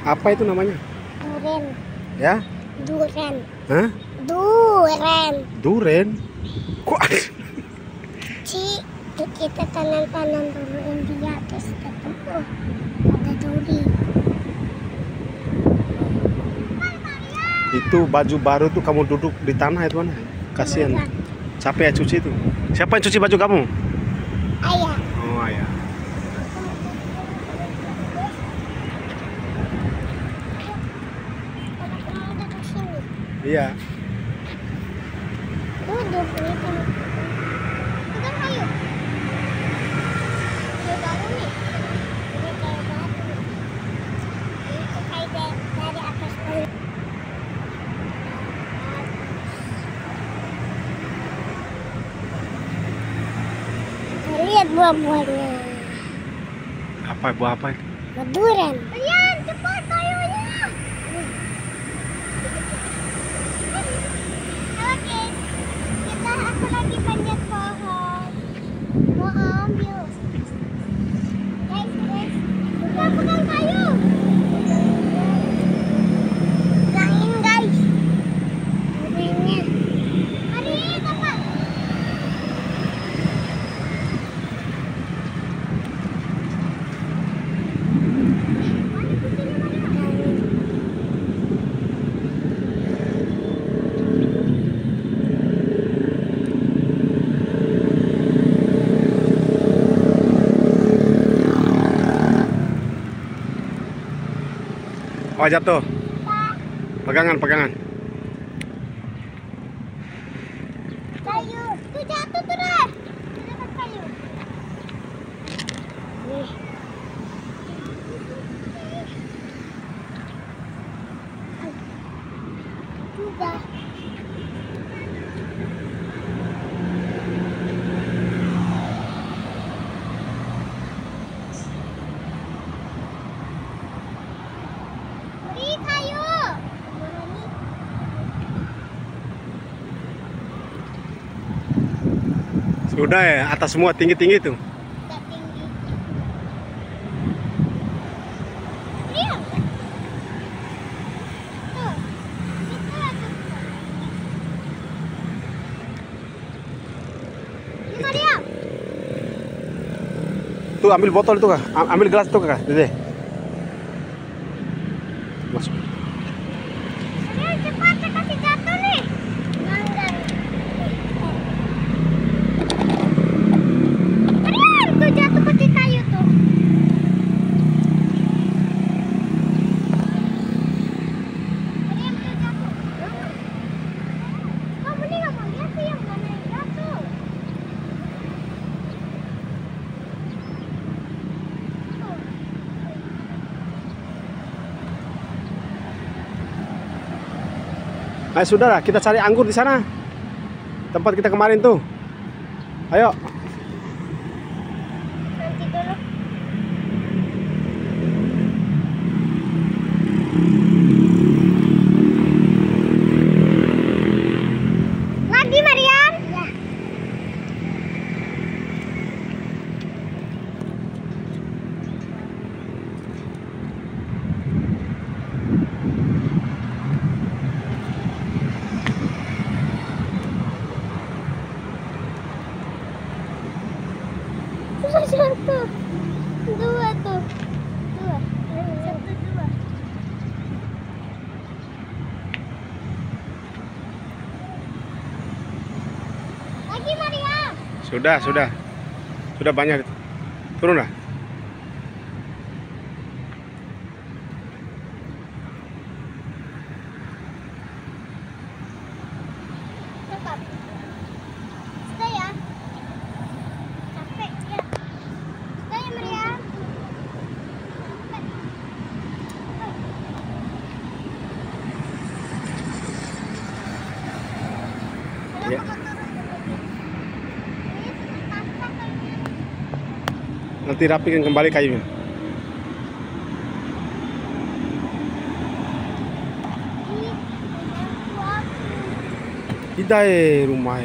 Apa itu namanya? Duren. Ya? Duren. Hah? Duren. Duren? Kok? Kita tanam-tanam dulu India terus ketemu ada duri. Itu baju baru tuh kamu duduk di tanah itu mana? Kasihan. Capek ya cuci itu. Siapa yang cuci baju kamu? Ayah. Oh, ayah. Kamu duduk sini. Iya. Duduk itu. Kita kayu. Kayu baru nih. Ini kayu baru. Itu kayu dari atas bawah. Lihat buah-buahnya. Apa buah apa itu? Duren. Lihat cepat kayunya. Oke. Aku lagi panjat pohon. Mau ambil. Guys. Pegang kayu. Pegangin guys. Durennya. Mari kakak. Oh, jatuh. Pegangan. Kayu. Tuh jatuh terus. Dapat kayu. Nih. Juga. Beri kayu. Sudah ya, atas semua tinggi-tinggi tuh. Tidak tinggi. Lihat. Tuh. Itu aku. Ini Maria. Tuh ambil botol itu kak, ambil gelas itu kak, Dede. Masuk. Maria cepat, saya kasih jatuh nih. Langgar. Maria, tuh jatuh pakai kayu tuh. Maria, tuh jatuh. Kamu nih nggak mau lihat sih yang mana yang jatuh. Tuh. Nah, sudah lah, kita cari anggur di sana. Tempat kita kemarin tuh. Ayo. Nanti dulu. Lagi Mariam? Ya. Satu. Dua tuh. Dua. Satu, dua. Lagi Mariam. Sudah. Sudah banyak. Turun lah. Tetap. Sudah ya. Capek ya. Sudah ya Mariam. Ya. Nanti rapikan kembali kayunya. Tidak rumah.